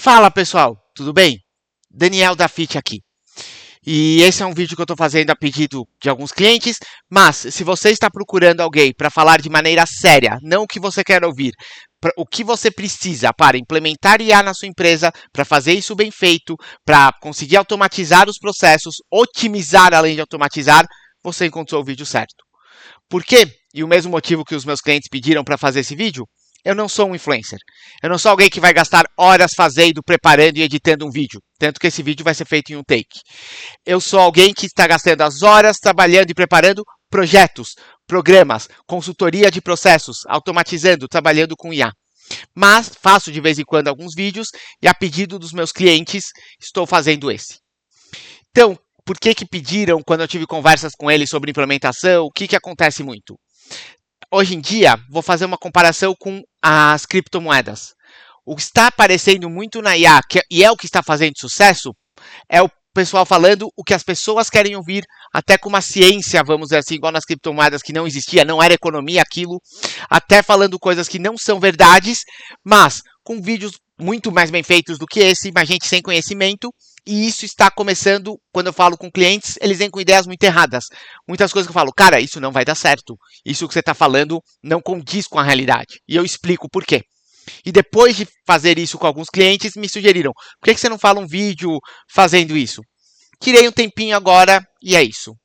Fala pessoal, tudo bem? Daniel da Fit aqui. E esse é um vídeo que eu estou fazendo a pedido de alguns clientes, mas se você está procurando alguém para falar de maneira séria, não o que você quer ouvir, o que você precisa para implementar IA na sua empresa, para fazer isso bem feito, para conseguir automatizar os processos, otimizar além de automatizar, você encontrou o vídeo certo. Por quê? E o mesmo motivo que os meus clientes pediram para fazer esse vídeo, eu não sou um influencer. Eu não sou alguém que vai gastar horas fazendo, preparando e editando um vídeo. Tanto que esse vídeo vai ser feito em um take. Eu sou alguém que está gastando as horas trabalhando e preparando projetos, programas, consultoria de processos, automatizando, trabalhando com IA. Mas faço de vez em quando alguns vídeos e a pedido dos meus clientes estou fazendo esse. Então, por que pediram quando eu tive conversas com eles sobre implementação? O que acontece muito? Hoje em dia, vou fazer uma comparação com as criptomoedas. O que está aparecendo muito na IA, e é o que está fazendo sucesso, é o pessoal falando o que as pessoas querem ouvir, até com uma ciência, vamos dizer assim, igual nas criptomoedas que não existia, não era economia aquilo, até falando coisas que não são verdades, mas com vídeos muito mais bem feitos do que esse, mas gente sem conhecimento, e isso está começando, quando eu falo com clientes, eles vêm com ideias muito erradas. Muitas coisas que eu falo, cara, isso não vai dar certo. Isso que você está falando não condiz com a realidade. E eu explico por quê. E depois de fazer isso com alguns clientes, me sugeriram, por que você não fala um vídeo fazendo isso? Tirei um tempinho agora e é isso.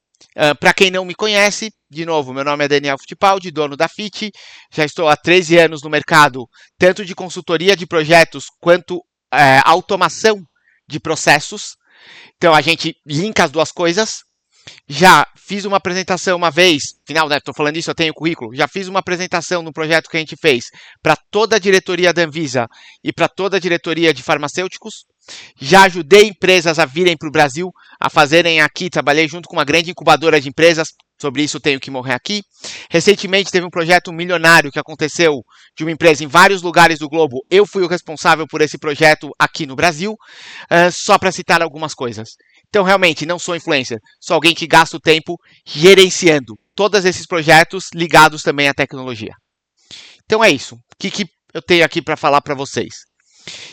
Para quem não me conhece, de novo, meu nome é Daniel Fittipaldi, dono da Fit. Já estou há 13 anos no mercado, tanto de consultoria de projetos quanto automação de processos. Então a gente linka as duas coisas. Já fiz uma apresentação uma vez, final, né? Estou falando isso, eu tenho currículo. Já fiz uma apresentação no projeto que a gente fez para toda a diretoria da Anvisa e para toda a diretoria de farmacêuticos. Já ajudei empresas a virem para o Brasil, a fazerem aqui. Trabalhei junto com uma grande incubadora de empresas. Sobre isso tenho que morrer aqui. Recentemente teve um projeto milionário que aconteceu de uma empresa em vários lugares do globo. Eu fui o responsável por esse projeto aqui no Brasil, só para citar algumas coisas. Então, realmente, não sou influencer. Sou alguém que gasta o tempo gerenciando todos esses projetos ligados também à tecnologia. Então, é isso. O que eu tenho aqui para falar para vocês?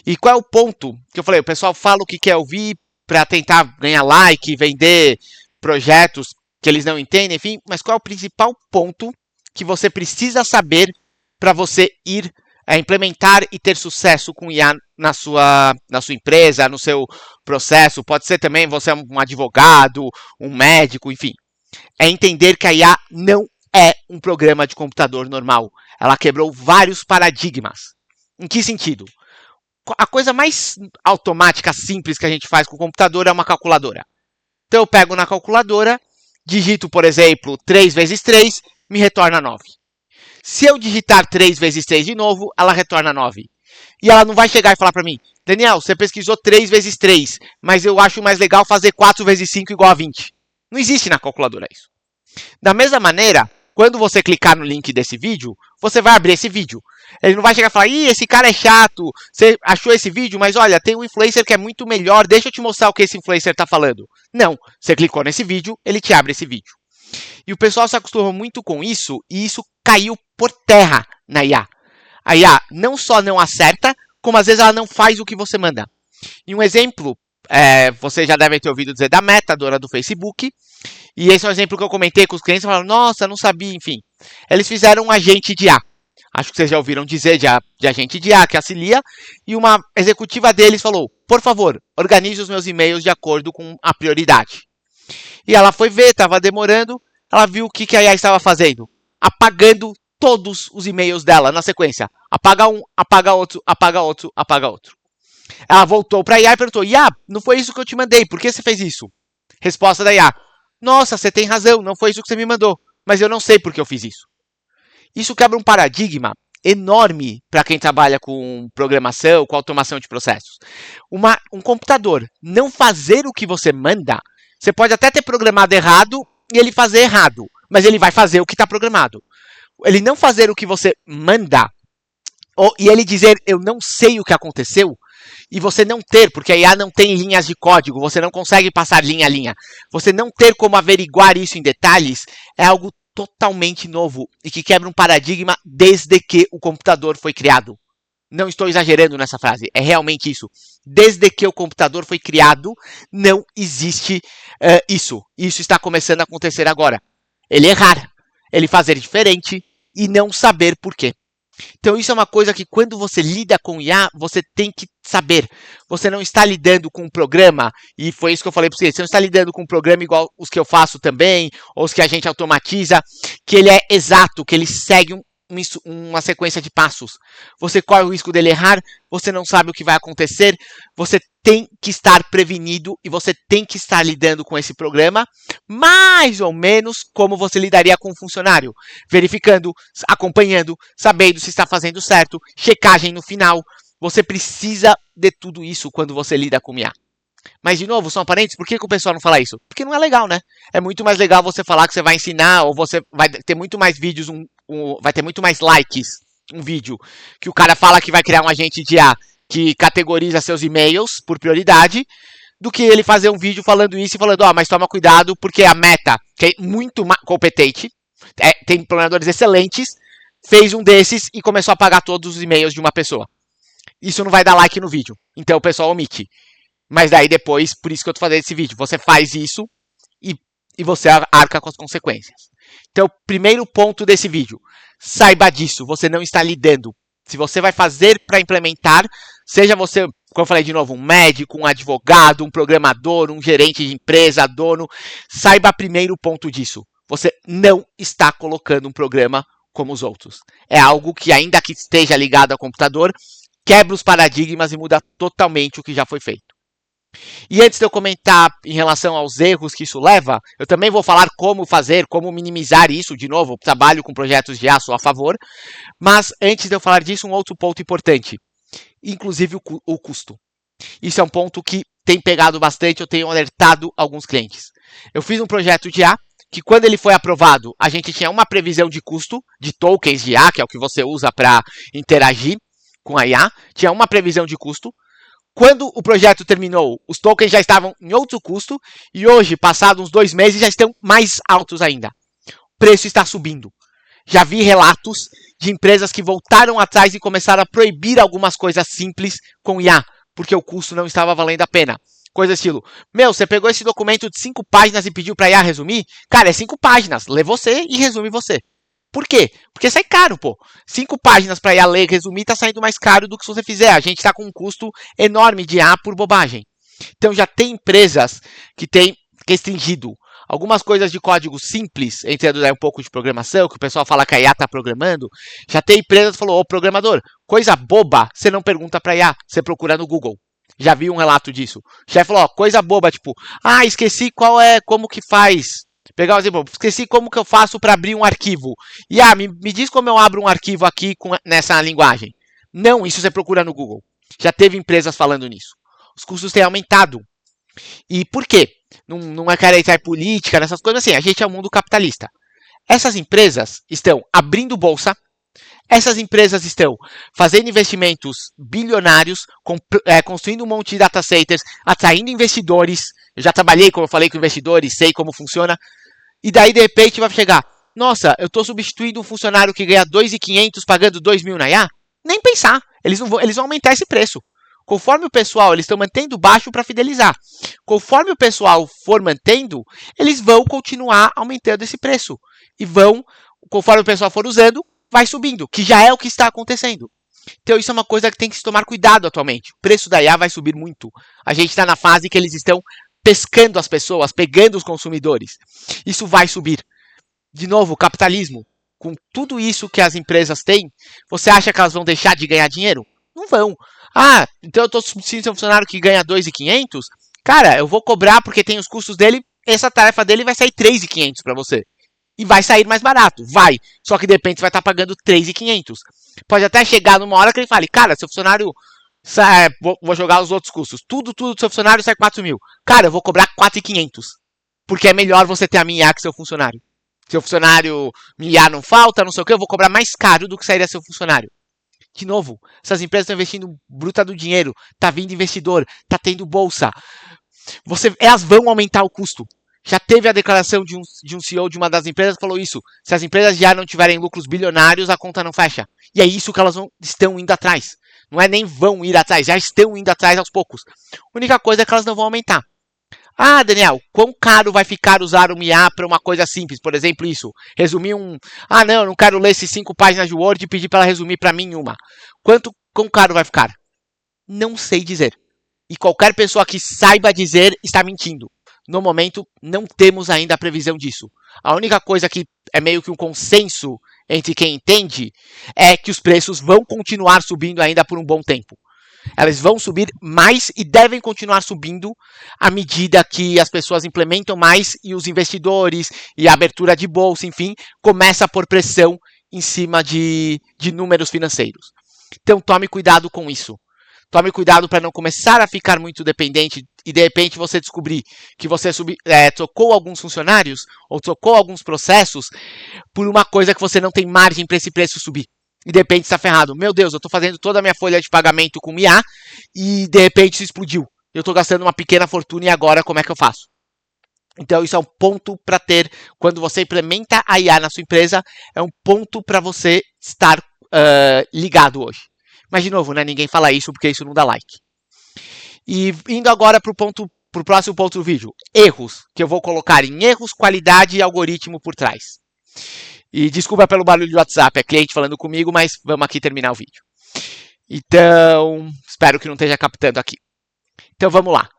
E qual é o ponto que eu falei? O pessoal fala o que quer ouvir para tentar ganhar like, vender projetos que eles não entendem, enfim. Mas qual é o principal ponto que você precisa saber para você ir implementar e ter sucesso com IA na sua empresa, no seu processo? Pode ser também você é um advogado, um médico, enfim. É entender que a IA não é um programa de computador normal. Ela quebrou vários paradigmas. Em que sentido? A coisa mais automática, simples que a gente faz com o computador é uma calculadora. Então eu pego na calculadora, digito, por exemplo, 3 vezes 3, me retorna 9. Se eu digitar 3 vezes 3 de novo, ela retorna 9. E ela não vai chegar e falar para mim, Daniel, você pesquisou 3 vezes 3, mas eu acho mais legal fazer 4 vezes 5 igual a 20. Não existe na calculadora isso. Da mesma maneira, quando você clicar no link desse vídeo, você vai abrir esse vídeo. Ele não vai chegar e falar, esse cara é chato, você achou esse vídeo, mas olha, tem um influencer que é muito melhor, deixa eu te mostrar o que esse influencer está falando. Não, você clicou nesse vídeo, ele te abre esse vídeo. E o pessoal se acostumou muito com isso, e isso caiu por terra na IA. A IA não só não acerta, como às vezes ela não faz o que você manda. E um exemplo, vocês já devem ter ouvido dizer da Meta, dona do Facebook, e esse é um exemplo que eu comentei com os clientes, falaram, nossa, não sabia, enfim. Eles fizeram um agente de IA. Acho que vocês já ouviram dizer de agente de IA, que é a Cilia, e uma executiva deles falou, por favor, organize os meus e-mails de acordo com a prioridade. E ela foi ver, estava demorando, ela viu o que a IA estava fazendo. Apagando todos os e-mails dela na sequência. Apaga um, apaga outro, apaga outro, apaga outro. Ela voltou para a IA e perguntou, IA, não foi isso que eu te mandei, por que você fez isso? Resposta da IA, nossa, você tem razão, não foi isso que você me mandou, mas eu não sei por que eu fiz isso. Isso quebra um paradigma enorme para quem trabalha com programação, com automação de processos. Um computador não fazer o que você manda, você pode até ter programado errado e ele fazer errado, mas ele vai fazer o que está programado. Ele não fazer o que você manda, e ele dizer, eu não sei o que aconteceu, e você não ter, porque a IA não tem linhas de código, você não consegue passar linha a linha, você não ter como averiguar isso em detalhes, é algo totalmente novo e que quebra um paradigma desde que o computador foi criado. Não estou exagerando nessa frase, é realmente isso. Desde que o computador foi criado, não existe isso. Isso está começando a acontecer agora. Ele errar, ele fazer diferente e não saber por quê. Então isso é uma coisa que quando você lida com IA, você tem que saber. Você não está lidando com um programa, e foi isso que eu falei para você, você não está lidando com um programa igual os que eu faço também, ou os que a gente automatiza, que ele é exato, que ele segue uma sequência de passos. Você corre o risco dele errar, você não sabe o que vai acontecer, você tem que estar prevenido e você tem que estar lidando com esse programa mais ou menos como você lidaria com um funcionário, verificando, acompanhando, sabendo se está fazendo certo, checagem no final. Você precisa de tudo isso quando você lida com IA. Mas, de novo, são parênteses, por que o pessoal não fala isso? Porque não é legal, né? É muito mais legal você falar que você vai ensinar, ou você vai ter muito mais vídeos, vai ter muito mais likes, um vídeo, que o cara fala que vai criar um agente de IA que categoriza seus e-mails por prioridade, do que ele fazer um vídeo falando isso e falando, mas toma cuidado, porque a Meta, que é muito competente, tem programadores excelentes, fez um desses e começou a apagar todos os e-mails de uma pessoa. Isso não vai dar like no vídeo, então o pessoal omite. Mas daí depois, por isso que eu tô fazendo esse vídeo, você faz isso e você arca com as consequências. Então, primeiro ponto desse vídeo, saiba disso, você não está lidando. Se você vai fazer para implementar, seja você, como eu falei de novo, um médico, um advogado, um programador, um gerente de empresa, dono, saiba primeiro o ponto disso. Você não está colocando um programa como os outros. É algo que, ainda que esteja ligado ao computador, quebra os paradigmas e muda totalmente o que já foi feito. E antes de eu comentar em relação aos erros que isso leva, eu também vou falar como fazer, como minimizar isso. De novo, eu trabalho com projetos de IA, sou a favor. Mas antes de eu falar disso, um outro ponto importante, inclusive o custo. Isso é um ponto que tem pegado bastante, eu tenho alertado alguns clientes. Eu fiz um projeto de IA, que quando ele foi aprovado, a gente tinha uma previsão de custo de tokens de IA, que é o que você usa para interagir com a IA, tinha uma previsão de custo. Quando o projeto terminou, os tokens já estavam em outro custo e hoje, passados uns 2 meses, já estão mais altos ainda. O preço está subindo. Já vi relatos de empresas que voltaram atrás e começaram a proibir algumas coisas simples com IA, porque o custo não estava valendo a pena. Coisa estilo, você pegou esse documento de 5 páginas e pediu para IA resumir? Cara, é 5 páginas, lê você e resume você. Por quê? Porque sai caro, pô. 5 páginas para IA ler e resumir tá saindo mais caro do que se você fizer. A gente tá com um custo enorme de IA por bobagem. Então já tem empresas que têm restringido algumas coisas de código simples, entre um pouco de programação, que o pessoal fala que a IA tá programando. Já tem empresas que falou, programador, coisa boba, você não pergunta para IA, você procura no Google. Já vi um relato disso. O chefe falou, coisa boba, tipo, esqueci como que faz. Pegar um exemplo, esqueci como que eu faço para abrir um arquivo. E me diz como eu abro um arquivo aqui nessa linguagem. Não, isso você procura no Google. Já teve empresas falando nisso. Os custos têm aumentado. E por quê? Não é querer entrar em política, nessas coisas assim. A gente é um mundo capitalista. Essas empresas estão abrindo bolsa. Essas empresas estão fazendo investimentos bilionários, construindo um monte de data centers, atraindo investidores. Eu já trabalhei, como eu falei, com investidores, sei como funciona. E daí, de repente, vai chegar, nossa, eu estou substituindo um funcionário que ganha 2.500 pagando 2.000 na IA? Nem pensar, eles vão aumentar esse preço. Conforme o pessoal, eles estão mantendo baixo para fidelizar. Conforme o pessoal for mantendo, eles vão continuar aumentando esse preço. E conforme o pessoal for usando, vai subindo, que já é o que está acontecendo. Então isso é uma coisa que tem que se tomar cuidado atualmente. O preço da IA vai subir muito. A gente está na fase que eles estão pescando as pessoas, pegando os consumidores. Isso vai subir. De novo, capitalismo. Com tudo isso que as empresas têm, você acha que elas vão deixar de ganhar dinheiro? Não vão. Então eu estou substituindo um funcionário que ganha 2.500? Cara, eu vou cobrar porque tem os custos dele, essa tarefa dele vai sair 3.500 para você. E vai sair mais barato, vai. Só que de repente você vai estar pagando 3.500. Pode até chegar numa hora que ele fale, cara, seu funcionário, vou jogar os outros custos. Tudo do seu funcionário sai 4.000. Cara, eu vou cobrar 4.500. Porque é melhor você ter a minha IA que seu funcionário. Seu funcionário, minha IA não falta, não sei o que, eu vou cobrar mais caro do que sairia seu funcionário. De novo, essas empresas estão investindo bruta do dinheiro, tá vindo investidor, tá tendo bolsa. Elas vão aumentar o custo. Já teve a declaração de um CEO de uma das empresas que falou isso. Se as empresas já não tiverem lucros bilionários, a conta não fecha. E é isso que elas estão indo atrás. Não é nem vão ir atrás, já estão indo atrás aos poucos. A única coisa é que elas não vão aumentar. Ah, Daniel, quão caro vai ficar usar o IA para uma coisa simples? Por exemplo, isso. Resumir um... Ah, não, eu não quero ler esses 5 páginas de Word e pedir para ela resumir para mim uma. Quão caro vai ficar? Não sei dizer. E qualquer pessoa que saiba dizer está mentindo. No momento, não temos ainda a previsão disso. A única coisa que é meio que um consenso entre quem entende é que os preços vão continuar subindo ainda por um bom tempo. Elas vão subir mais e devem continuar subindo à medida que as pessoas implementam mais e os investidores e a abertura de bolsa, enfim, começa a pôr pressão em cima de números financeiros. Então tome cuidado com isso. Tome cuidado para não começar a ficar muito dependente e de repente você descobrir que você trocou alguns funcionários ou trocou alguns processos por uma coisa que você não tem margem para esse preço subir. E de repente está ferrado. Meu Deus, eu estou fazendo toda a minha folha de pagamento com IA e de repente isso explodiu. Eu estou gastando uma pequena fortuna e agora como é que eu faço? Então isso é um ponto para ter quando você implementa a IA na sua empresa, é um ponto para você estar ligado hoje. Mas de novo, né, ninguém fala isso porque isso não dá like. E indo agora para o próximo ponto do vídeo. Erros, que eu vou colocar em erros, qualidade e algoritmo por trás. E desculpa pelo barulho do WhatsApp, é cliente falando comigo, mas vamos aqui terminar o vídeo. Então, espero que não esteja captando aqui. Então vamos lá.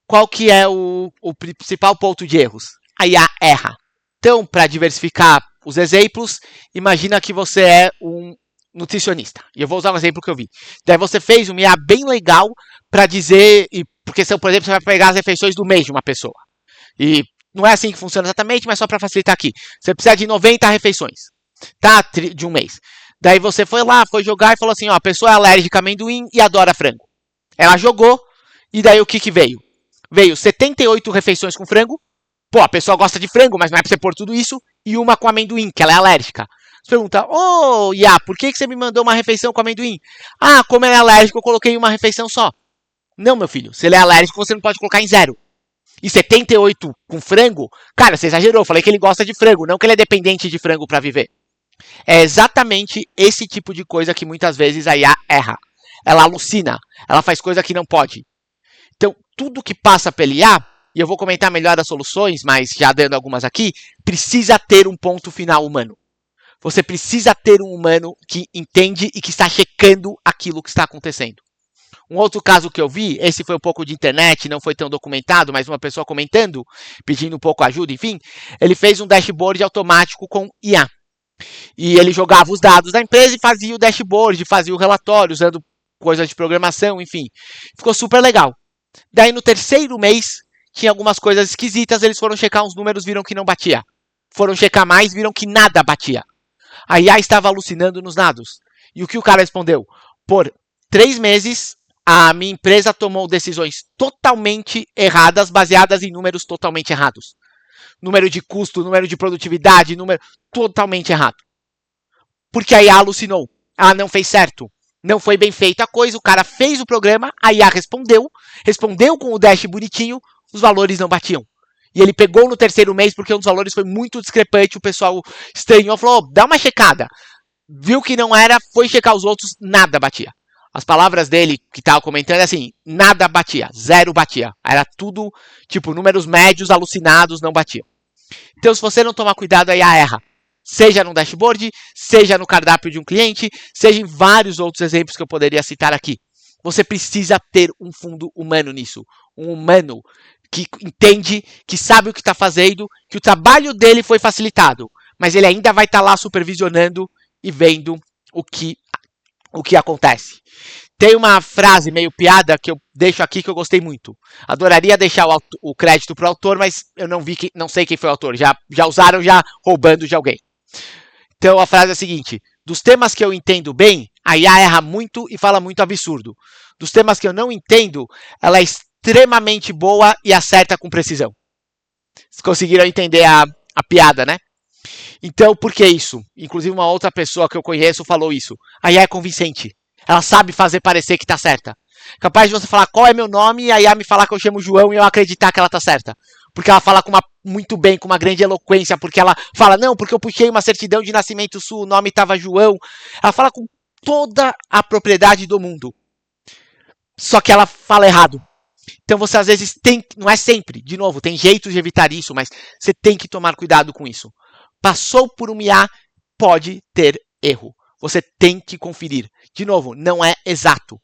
Qual que é o principal ponto de erros? A IA erra. Então, para diversificar os exemplos, imagina que você é um nutricionista. E eu vou usar um exemplo que eu vi. Daí você fez um IA bem legal para dizer, porque por exemplo, você vai pegar as refeições do mês de uma pessoa. E não é assim que funciona exatamente, mas só para facilitar aqui. Você precisa de 90 refeições, tá? De um mês. Daí você foi lá, foi jogar e falou assim, ó, a pessoa é alérgica a amendoim e adora frango. Ela jogou, e daí o que veio? Veio 78 refeições com frango. Pô, a pessoa gosta de frango, mas não é pra você pôr tudo isso. E uma com amendoim, que ela é alérgica. Você pergunta, ô, Iá, por que você me mandou uma refeição com amendoim? Ah, como ela é alérgica, eu coloquei uma refeição só. Não, meu filho, se ele é alérgico, você não pode colocar em 0. E 78 com frango? Cara, você exagerou. Eu falei que ele gosta de frango, não que ele é dependente de frango para viver. É exatamente esse tipo de coisa que muitas vezes a IA erra. Ela alucina. Ela faz coisa que não pode. Então, tudo que passa pela IA, e eu vou comentar melhor as soluções, mas já dando algumas aqui, precisa ter um ponto final humano. Você precisa ter um humano que entende e que está checando aquilo que está acontecendo. Um outro caso que eu vi, esse foi um pouco de internet, não foi tão documentado, mas uma pessoa comentando, pedindo um pouco ajuda, enfim, ele fez um dashboard automático com IA. E ele jogava os dados da empresa e fazia o dashboard, fazia o relatório, usando coisas de programação, enfim. Ficou super legal. Daí no terceiro mês, tinha algumas coisas esquisitas, eles foram checar uns números, viram que não batia. Foram checar mais, viram que nada batia. A IA estava alucinando nos dados. E o que o cara respondeu? Por 3 meses, a minha empresa tomou decisões totalmente erradas, baseadas em números totalmente errados. Número de custo, número de produtividade, número totalmente errado. Porque a IA alucinou. Ela não fez certo. Não foi bem feita a coisa, o cara fez o programa, a IA respondeu com o dash bonitinho, os valores não batiam. E ele pegou no terceiro mês porque um dos valores foi muito discrepante, o pessoal estranhou, falou, oh, dá uma checada. Viu que não era, foi checar os outros, nada batia. As palavras dele, que estava comentando, é assim, nada batia, 0 batia. Era tudo, tipo, números médios, alucinados, não batiam. Então, se você não tomar cuidado, a IA erra. Seja no dashboard, seja no cardápio de um cliente, seja em vários outros exemplos que eu poderia citar aqui. Você precisa ter um fundo humano nisso. Um humano que entende, que sabe o que está fazendo, que o trabalho dele foi facilitado, mas ele ainda vai estar lá supervisionando e vendo o que acontece. Tem uma frase meio piada que eu deixo aqui que eu gostei muito. Adoraria deixar o crédito para o autor, mas eu não sei quem foi o autor. Já usaram, já roubando de alguém. Então a frase é a seguinte: dos temas que eu entendo bem, a IA erra muito e fala muito absurdo. Dos temas que eu não entendo, ela é extremamente boa e acerta com precisão. Vocês conseguiram entender a piada, né? Então, por que isso? Inclusive uma outra pessoa que eu conheço falou isso. A IA é convincente. Ela sabe fazer parecer que está certa. Capaz de você falar qual é meu nome e a IA me falar que eu chamo João e eu acreditar que ela está certa. Porque ela fala muito bem, com uma grande eloquência, porque ela fala, não, porque eu puxei uma certidão de nascimento sua, o nome estava João. Ela fala com toda a propriedade do mundo. Só que ela fala errado. Então você às vezes tem, não é sempre, de novo, tem jeitos de evitar isso, mas você tem que tomar cuidado com isso. Passou por um IA, pode ter erro. Você tem que conferir. De novo, não é exato.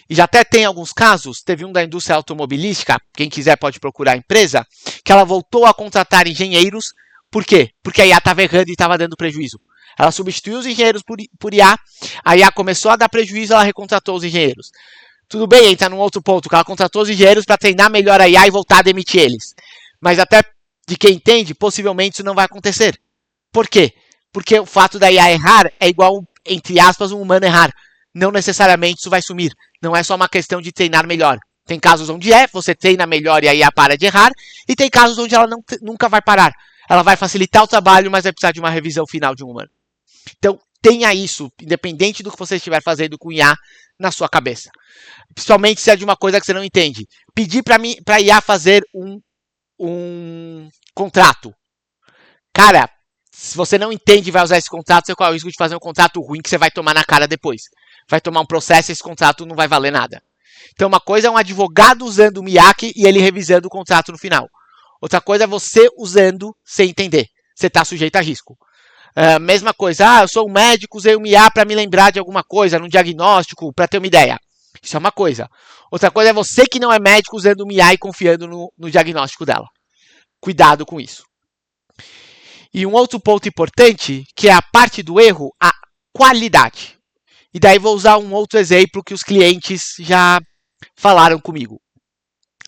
E já até tem alguns casos, teve um da indústria automobilística, quem quiser pode procurar a empresa, que ela voltou a contratar engenheiros. Por quê? Porque a IA estava errando e estava dando prejuízo. Ela substituiu os engenheiros por IA, a IA começou a dar prejuízo, ela recontratou os engenheiros. Tudo bem, entra num outro ponto, que ela contratou os engenheiros para treinar melhor a IA e voltar a demitir eles. Mas até de quem entende, possivelmente isso não vai acontecer. Por quê? Porque o fato da IA errar é igual, entre aspas, um humano errar. Não necessariamente isso vai sumir. Não é só uma questão de treinar melhor. Tem casos onde você treina melhor e a IA para de errar, e tem casos onde ela nunca vai parar. Ela vai facilitar o trabalho, mas vai precisar de uma revisão final de um humano. Então, tenha isso, independente do que você estiver fazendo com IA, na sua cabeça. Principalmente se é de uma coisa que você não entende. Pedir para a IA fazer um contrato. Cara, se você não entende e vai usar esse contrato, você corre o risco de fazer um contrato ruim que você vai tomar na cara depois. Vai tomar um processo e esse contrato não vai valer nada. Então, uma coisa é um advogado usando o MIAC e ele revisando o contrato no final. Outra coisa é você usando sem entender. Você está sujeito a risco. Mesma coisa, eu sou um médico, usei o MIA para me lembrar de alguma coisa, num diagnóstico, para ter uma ideia. Isso é uma coisa. Outra coisa é você que não é médico usando o MIA e confiando no diagnóstico dela. Cuidado com isso. E um outro ponto importante, que é a parte do erro, a qualidade. E daí vou usar um outro exemplo que os clientes já falaram comigo.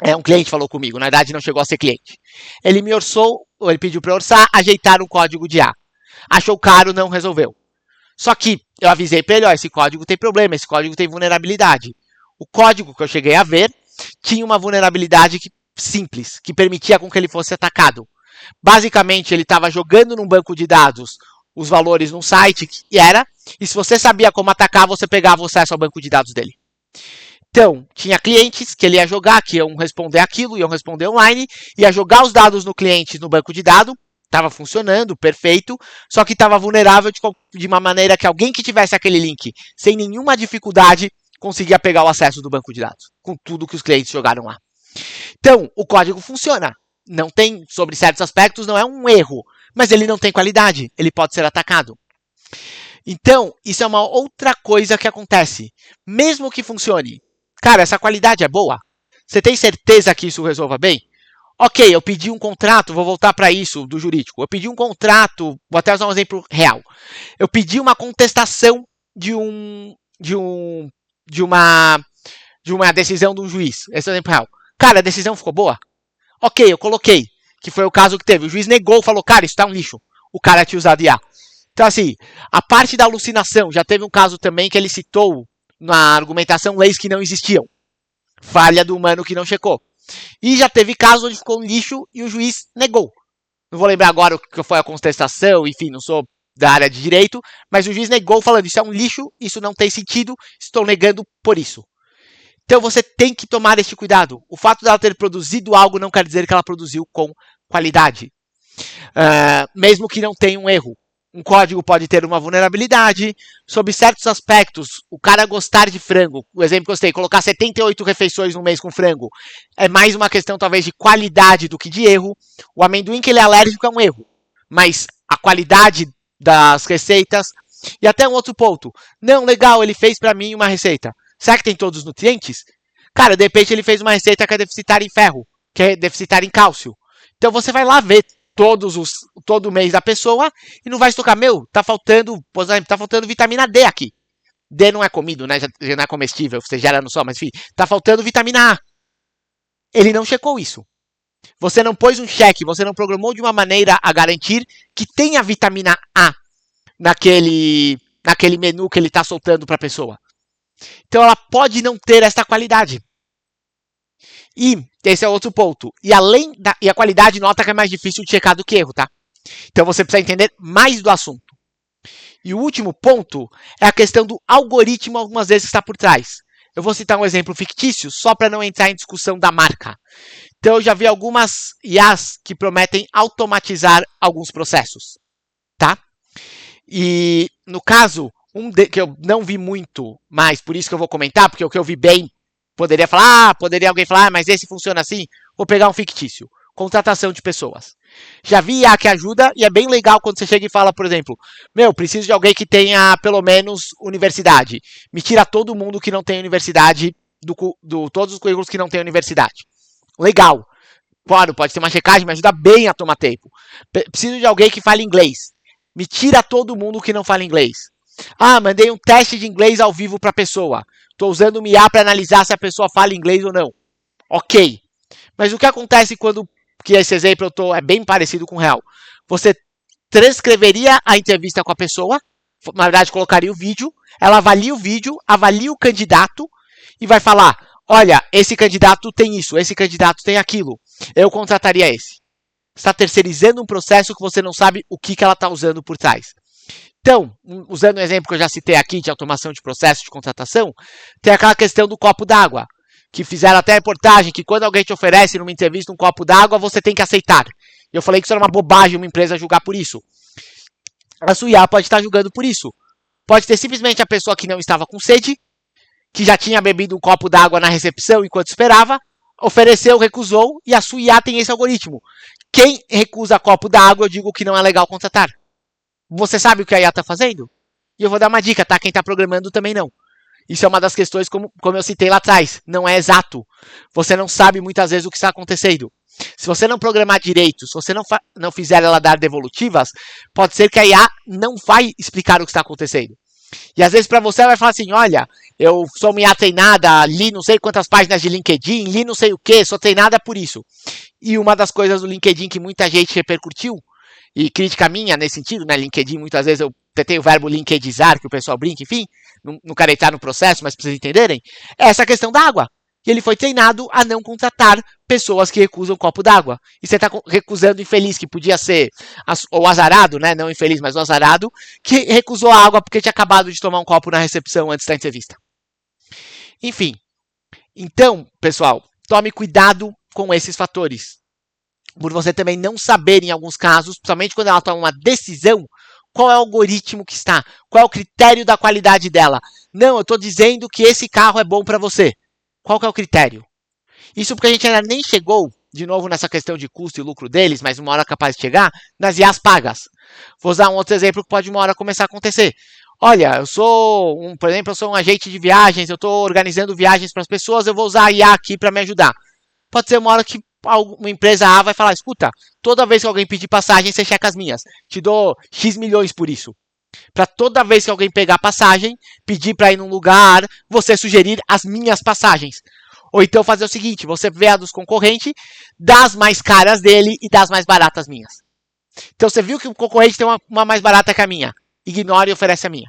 Um cliente falou comigo, na verdade não chegou a ser cliente. Ele me orçou, ou ele pediu para orçar, ajeitar um código de IA. Achou caro, não resolveu. Só que eu avisei para ele, esse código tem problema, esse código tem vulnerabilidade. O código que eu cheguei a ver tinha uma vulnerabilidade simples, que permitia com que ele fosse atacado. Basicamente, ele estava jogando num banco de dados os valores num site, e se você sabia como atacar, você pegava o acesso ao banco de dados dele. Então, tinha clientes que ele ia jogar, que iam responder aquilo, iam responder online, ia jogar os dados no cliente no banco de dados, estava funcionando, perfeito, só que estava vulnerável de uma maneira que alguém que tivesse aquele link sem nenhuma dificuldade conseguia pegar o acesso do banco de dados, com tudo que os clientes jogaram lá. Então, o código funciona. Não tem, sobre certos aspectos, não é um erro, mas ele não tem qualidade, ele pode ser atacado. Então, isso é uma outra coisa que acontece. Mesmo que funcione, cara, essa qualidade é boa? Você tem certeza que isso resolva bem? Ok, eu pedi um contrato, vou voltar para isso do jurídico. Eu pedi um contrato, vou até usar um exemplo real. Eu pedi uma contestação de uma decisão de um juiz. Esse é o exemplo real. Cara, a decisão ficou boa? Ok, eu coloquei, que foi o caso que teve. O juiz negou, falou, cara, isso tá um lixo. O cara tinha usado IA. Então, assim, a parte da alucinação, já teve um caso também que ele citou na argumentação leis que não existiam. Falha do humano que não checou. E já teve caso onde ficou um lixo e o juiz negou. Não vou lembrar agora o que foi a contestação, enfim, não sou da área de direito, mas o juiz negou falando, isso é um lixo, isso não tem sentido, estou negando por isso. Então você tem que tomar este cuidado. O fato dela ter produzido algo não quer dizer que ela produziu com qualidade. Mesmo que não tenha um erro. Um código pode ter uma vulnerabilidade. Sob certos aspectos, o cara gostar de frango, o exemplo que eu citei, colocar 78 refeições no mês com frango, é mais uma questão talvez de qualidade do que de erro. O amendoim que ele é alérgico é um erro. Mas a qualidade das receitas... E até um outro ponto. Não, legal, ele fez para mim uma receita. Será que tem todos os nutrientes? Cara, de repente ele fez uma receita que é deficitária em ferro, que é deficitária em cálcio. Então você vai lá ver todo mês da pessoa e não vai estocar, tá faltando, por exemplo, tá faltando vitamina D aqui. D não é comido, né? Já não é comestível, você gera no sol, mas enfim, tá faltando vitamina A. Ele não checou isso. Você não pôs um cheque, você não programou de uma maneira a garantir que tenha vitamina A naquele menu que ele está soltando para a pessoa. Então ela pode não ter esta qualidade. E esse é outro ponto. E a qualidade nota que é mais difícil de checar do que erro, tá? Então você precisa entender mais do assunto. E o último ponto é a questão do algoritmo, algumas vezes, que está por trás. Eu vou citar um exemplo fictício, só para não entrar em discussão da marca. Então eu já vi algumas IAs que prometem automatizar alguns processos, tá? E no caso, Que eu não vi muito, mas por isso que eu vou comentar, porque o que eu vi bem, poderia alguém falar, mas esse funciona assim, vou pegar um fictício. Contratação de pessoas. Já vi IA que ajuda e é bem legal quando você chega e fala, por exemplo, preciso de alguém que tenha pelo menos universidade. Me tira todo mundo que não tem universidade, todos os currículos que não tem universidade. Legal. Claro, pode ter uma checagem, me ajuda bem a tomar tempo. Preciso de alguém que fale inglês. Me tira todo mundo que não fala inglês. Mandei um teste de inglês ao vivo para a pessoa. Estou usando o IA para analisar se a pessoa fala inglês ou não. Ok. Mas o que acontece quando, que esse exemplo é bem parecido com o real, você transcreveria a entrevista com a pessoa, na verdade colocaria o vídeo, ela avalia o vídeo, avalia o candidato e vai falar, olha, esse candidato tem isso, esse candidato tem aquilo, eu contrataria esse. Você está terceirizando um processo que você não sabe o que ela está usando por trás. Então, usando o exemplo que eu já citei aqui de automação de processo de contratação, tem aquela questão do copo d'água, que fizeram até a reportagem que quando alguém te oferece numa entrevista um copo d'água, você tem que aceitar. Eu falei que isso era uma bobagem uma empresa julgar por isso. A sua IA pode estar julgando por isso. Pode ter simplesmente a pessoa que não estava com sede, que já tinha bebido um copo d'água na recepção enquanto esperava, ofereceu, recusou, e a sua IA tem esse algoritmo. Quem recusa copo d'água, eu digo que não é legal contratar. Você sabe o que a IA está fazendo? E eu vou dar uma dica, tá? Quem está programando também não. Isso é uma das questões, como eu citei lá atrás. Não é exato. Você não sabe muitas vezes o que está acontecendo. Se você não programar direito, se você não fizer ela dar devolutivas, pode ser que a IA não vai explicar o que está acontecendo. E às vezes para você ela vai falar assim, olha, eu sou uma IA treinada, li não sei quantas páginas de LinkedIn, li não sei o que, sou treinada por isso. E uma das coisas do LinkedIn que muita gente repercutiu, e crítica minha nesse sentido, né? LinkedIn, muitas vezes eu tentei o verbo linkedizar, que o pessoal brinca, enfim, não quero entrar no processo, mas para vocês entenderem, é essa questão da água. E ele foi treinado a não contratar pessoas que recusam copo d'água. E você está recusando infeliz, que podia ser o azarado, né? Não infeliz, mas o azarado, que recusou a água porque tinha acabado de tomar um copo na recepção antes da entrevista. Enfim. Então, pessoal, tome cuidado com esses fatores. Por você também não saber, em alguns casos, principalmente quando ela toma uma decisão, qual é o algoritmo que está, qual é o critério da qualidade dela. Não, eu estou dizendo que esse carro é bom para você. Qual que é o critério? Isso porque a gente ainda nem chegou, de novo, nessa questão de custo e lucro deles, mas uma hora capaz de chegar, nas IAs pagas. Vou usar um outro exemplo que pode uma hora começar a acontecer. Olha, por exemplo, eu sou um agente de viagens, eu estou organizando viagens para as pessoas, eu vou usar a IA aqui para me ajudar. Pode ser uma hora que uma empresa A vai falar, escuta, toda vez que alguém pedir passagem, você checa as minhas. Te dou X milhões por isso. Para toda vez que alguém pegar passagem, pedir para ir num lugar, você sugerir as minhas passagens. Ou então fazer o seguinte, você vê a dos concorrentes, dá as mais caras dele e dá as mais baratas minhas. Então você viu que o concorrente tem uma mais barata que a minha. Ignora e oferece a minha.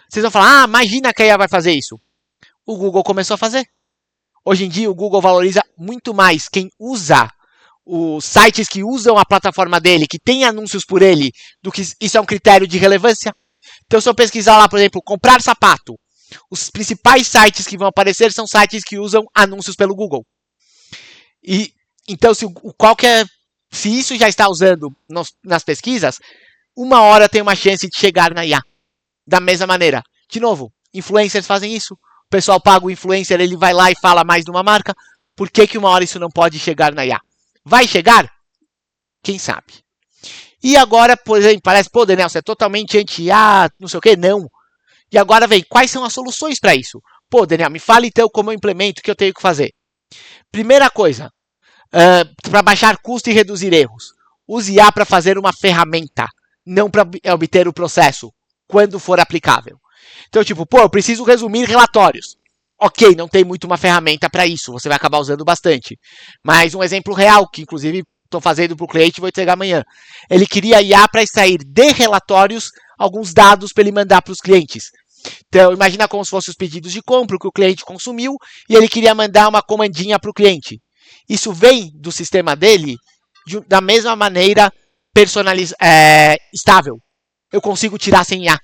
Vocês vão falar, imagina que a IA vai fazer isso. O Google começou a fazer. Hoje em dia o Google valoriza muito mais quem usa os sites que usam a plataforma dele, que tem anúncios por ele, do que isso é um critério de relevância. Então se eu pesquisar lá, por exemplo, comprar sapato, os principais sites que vão aparecer são sites que usam anúncios pelo Google. E então se isso já está usando nas pesquisas, uma hora tem uma chance de chegar na IA. Da mesma maneira. De novo, influencers fazem isso. O pessoal paga o influencer, ele vai lá e fala mais de uma marca. Por que uma hora isso não pode chegar na IA? Vai chegar? Quem sabe? E agora, por exemplo, parece, pô, Daniel, você é totalmente anti-IA, não sei o que, não. E agora vem, quais são as soluções para isso? Pô, Daniel, me fala então como eu implemento, o que eu tenho que fazer. Primeira coisa, para baixar custo e reduzir erros. Use IA para fazer uma ferramenta, não para obter o processo, quando for aplicável. Então, tipo, eu preciso resumir relatórios. Ok, não tem muito uma ferramenta para isso, você vai acabar usando bastante. Mas um exemplo real, que inclusive estou fazendo para o cliente e vou entregar amanhã. Ele queria IA para extrair de relatórios alguns dados para ele mandar para os clientes. Então, imagina como se fossem os pedidos de compra que o cliente consumiu e ele queria mandar uma comandinha para o cliente. Isso vem do sistema dele da mesma maneira estável. Eu consigo tirar sem IA.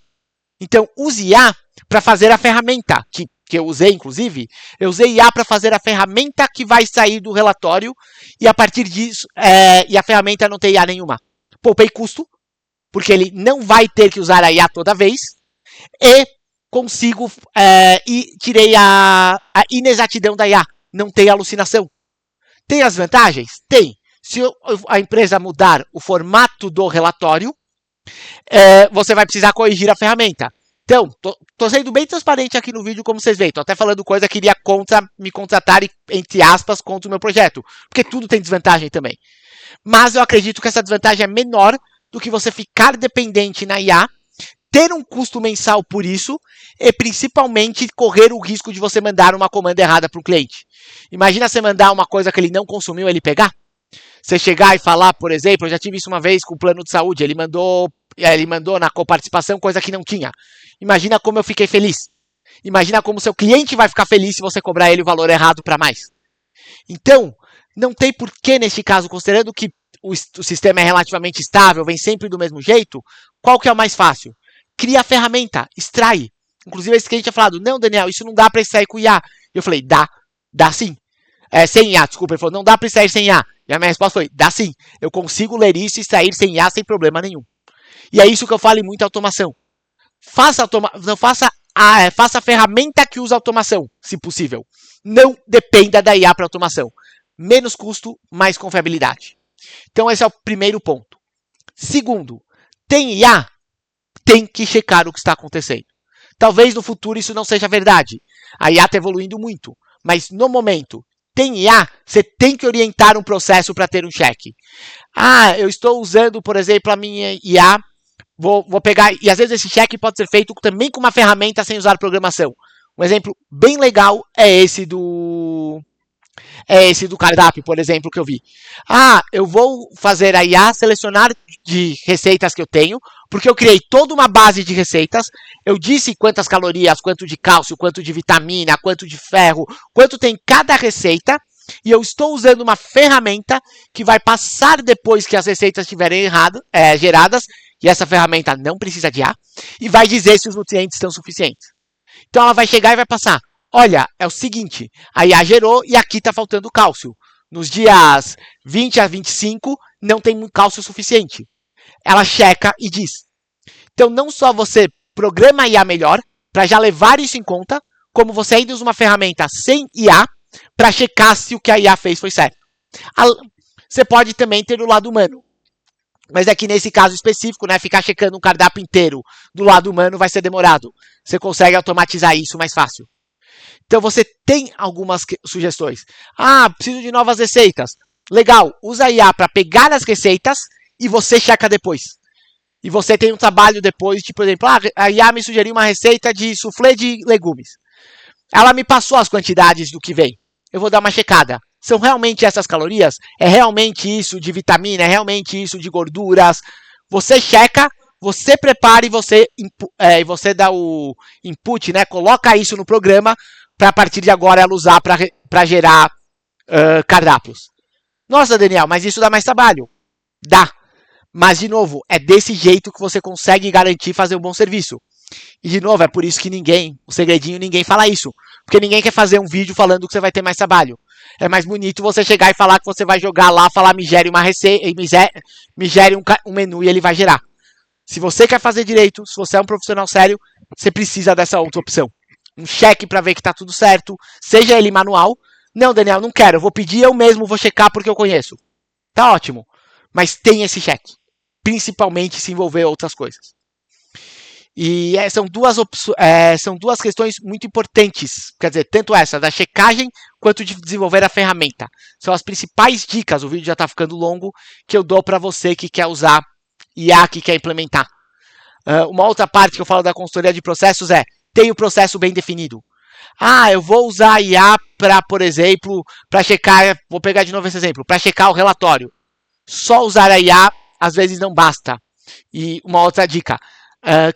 Então, use IA para fazer a ferramenta, que eu usei, inclusive. Eu usei IA para fazer a ferramenta que vai sair do relatório e a partir disso, e a ferramenta não tem IA nenhuma. Poupei custo, porque ele não vai ter que usar a IA toda vez. e consigo e tirei a inexatidão da IA. Não tem alucinação. Tem as vantagens? Tem. Se a empresa mudar o formato do relatório, você vai precisar corrigir a ferramenta. Então, tô sendo bem transparente aqui no vídeo, como vocês veem. Tô até falando coisa que iria me contratar, entre aspas, contra o meu projeto. Porque tudo tem desvantagem também. Mas eu acredito que essa desvantagem é menor do que você ficar dependente na IA, ter um custo mensal por isso e principalmente correr o risco de você mandar uma comanda errada para o cliente. Imagina você mandar uma coisa que ele não consumiu, ele pegar. Você chegar e falar, por exemplo, eu já tive isso uma vez com o plano de saúde, ele mandou na coparticipação coisa que não tinha. Imagina como eu fiquei feliz. Imagina como seu cliente vai ficar feliz se você cobrar ele o valor errado para mais. Então, não tem porquê neste caso, considerando que o sistema é relativamente estável, vem sempre do mesmo jeito, qual que é o mais fácil? Cria a ferramenta, extrai. Inclusive esse cliente tinha falado, não, Daniel, isso não dá para extrair com IA. Eu falei, dá sim. Sem IA, desculpa, ele falou, não dá para extrair sem IA. E a minha resposta foi, dá sim. Eu consigo ler isso e extrair sem IA sem problema nenhum. E é isso que eu falo em muita automação. Faça a ferramenta que usa automação, se possível. Não dependa da IA para automação. Menos custo, mais confiabilidade. Então esse é o primeiro ponto. Segundo, tem IA? Tem que checar o que está acontecendo. Talvez no futuro isso não seja verdade. A IA está evoluindo muito. Mas no momento, tem IA, você tem que orientar um processo para ter um cheque. Eu estou usando, por exemplo, a minha IA, vou pegar, e às vezes esse cheque pode ser feito também com uma ferramenta sem usar programação. Um exemplo bem legal é esse do cardápio, por exemplo, que eu vi. Eu vou fazer a IA selecionar de receitas que eu tenho, porque eu criei toda uma base de receitas, eu disse quantas calorias, quanto de cálcio, quanto de vitamina, quanto de ferro, quanto tem cada receita, e eu estou usando uma ferramenta que vai passar depois que as receitas estiverem geradas, e essa ferramenta não precisa de IA, e vai dizer se os nutrientes estão suficientes. Então ela vai chegar e vai passar. Olha, é o seguinte, a IA gerou e aqui está faltando cálcio. Nos dias 20 a 25 não tem cálcio suficiente. Ela checa e diz. Então não só você programa a IA melhor, para já levar isso em conta, como você ainda usa uma ferramenta sem IA, para checar se o que a IA fez foi certo. Você pode também ter o lado humano. Mas é que nesse caso específico, né, ficar checando um cardápio inteiro do lado humano vai ser demorado. Você consegue automatizar isso mais fácil. Então você tem algumas sugestões. Preciso de novas receitas. Legal, usa a IA para pegar as receitas e você checa depois. E você tem um trabalho depois, por exemplo, a IA me sugeriu uma receita de soufflé de legumes. Ela me passou as quantidades do que vem. Eu vou dar uma checada. São realmente essas calorias? É realmente isso de vitamina? É realmente isso de gorduras? Você checa, você prepara e você dá o input, né? Coloca isso no programa para a partir de agora ela usar para gerar cardápios. Nossa, Daniel, mas isso dá mais trabalho. Dá. Mas, de novo, é desse jeito que você consegue garantir fazer um bom serviço. E, de novo, é por isso que ninguém fala isso. Porque ninguém quer fazer um vídeo falando que você vai ter mais trabalho. É mais bonito você chegar e falar que você vai jogar lá, falar me gere uma receita, me gere um menu e ele vai gerar. Se você quer fazer direito, se você é um profissional sério, você precisa dessa outra opção. Um cheque para ver que está tudo certo, seja ele manual. Não, Daniel, não quero, eu vou pedir eu mesmo, vou checar porque eu conheço. Tá ótimo, mas tem esse cheque. Principalmente se envolver outras coisas. E são duas questões muito importantes. Quer dizer, tanto essa da checagem quanto de desenvolver a ferramenta. São as principais dicas, o vídeo já está ficando longo, que eu dou para você que quer usar IA, que quer implementar. Uma outra parte que eu falo da consultoria de processos é, tem o processo bem definido. Eu vou usar a IA para, por exemplo, para checar, vou pegar de novo esse exemplo, para checar o relatório. Só usar a IA às vezes não basta. E uma outra dica,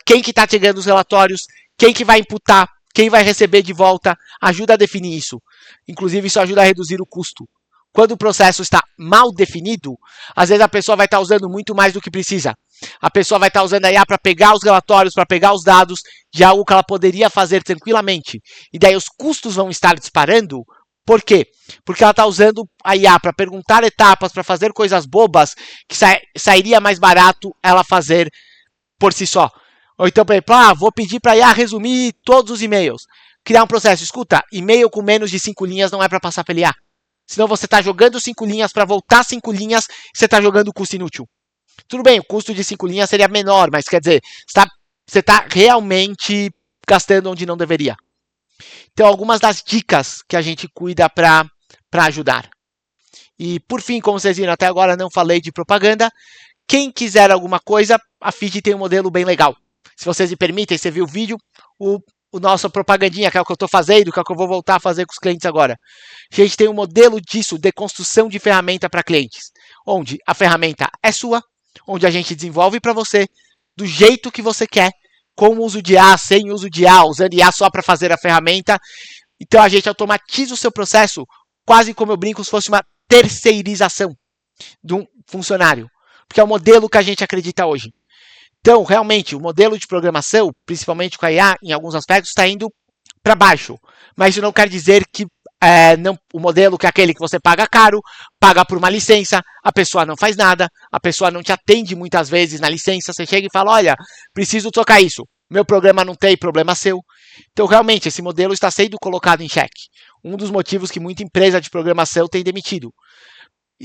quem que está chegando os relatórios, quem que vai imputar, quem vai receber de volta, ajuda a definir isso. Inclusive isso ajuda a reduzir o custo. Quando o processo está mal definido, às vezes a pessoa vai estar usando muito mais do que precisa. A pessoa vai estar usando a IA para pegar os relatórios, para pegar os dados de algo que ela poderia fazer tranquilamente. E daí os custos vão estar disparando. Por quê? Porque ela está usando a IA para perguntar etapas, para fazer coisas bobas, que sairia mais barato ela fazer por si só. Ou então, por exemplo, vou pedir para a IA resumir todos os e-mails. Criar um processo. Escuta, e-mail com menos de 5 linhas não é para passar pela IA. Senão você está jogando 5 linhas para voltar 5 linhas, você está jogando custo inútil. Tudo bem, o custo de 5 linhas seria menor, mas quer dizer, você está realmente gastando onde não deveria. Então, algumas das dicas que a gente cuida para ajudar. E, por fim, como vocês viram, até agora não falei de propaganda. Quem quiser alguma coisa, a Feed tem um modelo bem legal. Se vocês me permitem, você viu o vídeo, o nosso propagandinha, que é o que eu estou fazendo, que é o que eu vou voltar a fazer com os clientes agora. A gente tem um modelo disso, de construção de ferramenta para clientes, onde a ferramenta é sua, onde a gente desenvolve para você, do jeito que você quer, com uso de IA, sem uso de IA, usando IA só para fazer a ferramenta. Então a gente automatiza o seu processo, quase como eu brinco, se fosse uma terceirização de um funcionário, porque é o modelo que a gente acredita hoje. Então, realmente, o modelo de programação, principalmente com a IA, em alguns aspectos, está indo para baixo. Mas isso não quer dizer que o modelo que é aquele que você paga caro, paga por uma licença, a pessoa não faz nada, a pessoa não te atende muitas vezes na licença, você chega e fala, olha, preciso tocar isso, meu programa não tem, problema seu. Então, realmente, esse modelo está sendo colocado em xeque. Um dos motivos que muita empresa de programação tem demitido.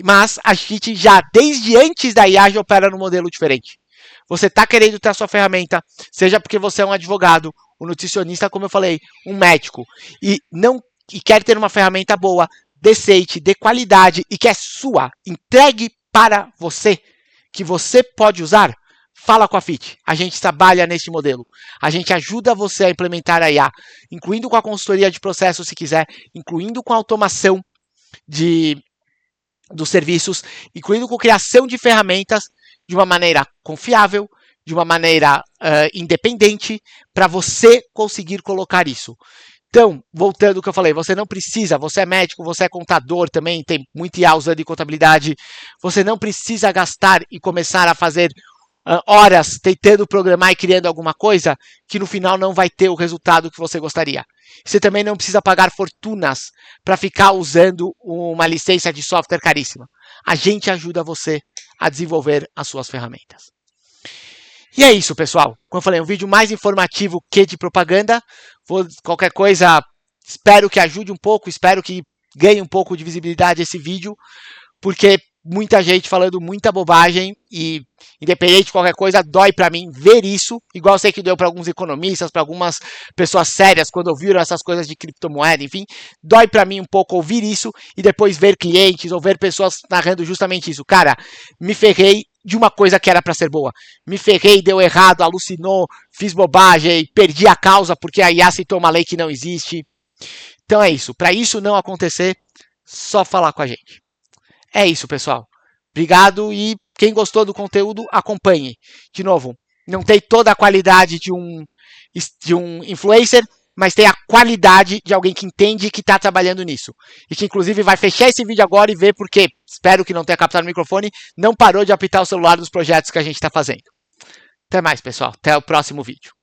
Mas a gente já, desde antes da IA, já opera num modelo diferente. Você está querendo ter a sua ferramenta, seja porque você é um advogado, um nutricionista, como eu falei, um médico, e quer ter uma ferramenta boa, decente, de qualidade e que é sua, entregue para você, que você pode usar, fala com a Fit. A gente trabalha nesse modelo. A gente ajuda você a implementar a IA, incluindo com a consultoria de processo, se quiser, incluindo com a automação dos serviços, incluindo com a criação de ferramentas de uma maneira confiável, de uma maneira independente, para você conseguir colocar isso. Então, voltando ao que eu falei, você não precisa, você é médico, você é contador também, tem muito IA usando em contabilidade, você não precisa gastar e começar a fazer horas tentando programar e criando alguma coisa que no final não vai ter o resultado que você gostaria. Você também não precisa pagar fortunas para ficar usando uma licença de software caríssima. A gente ajuda você a desenvolver as suas ferramentas. E é isso, pessoal. Como eu falei, um vídeo mais informativo que de propaganda. Qualquer coisa, espero que ajude um pouco, espero que ganhe um pouco de visibilidade esse vídeo, porque muita gente falando muita bobagem e, independente de qualquer coisa, dói para mim ver isso, igual eu sei que deu para alguns economistas, para algumas pessoas sérias, quando ouviram essas coisas de criptomoeda, enfim, dói para mim um pouco ouvir isso e depois ver clientes ou ver pessoas narrando justamente isso. Cara, me ferrei de uma coisa que era para ser boa. Me ferrei, deu errado, alucinou, fiz bobagem, perdi a causa porque a IA citou uma lei que não existe. Então é isso. Para isso não acontecer, só falar com a gente. É isso, pessoal. Obrigado e quem gostou do conteúdo, acompanhe. De novo, não tem toda a qualidade de um influencer, mas tem a qualidade de alguém que entende que está trabalhando nisso. E que, inclusive, vai fechar esse vídeo agora e ver porque, espero que não tenha captado o microfone, não parou de apitar o celular dos projetos que a gente está fazendo. Até mais, pessoal. Até o próximo vídeo.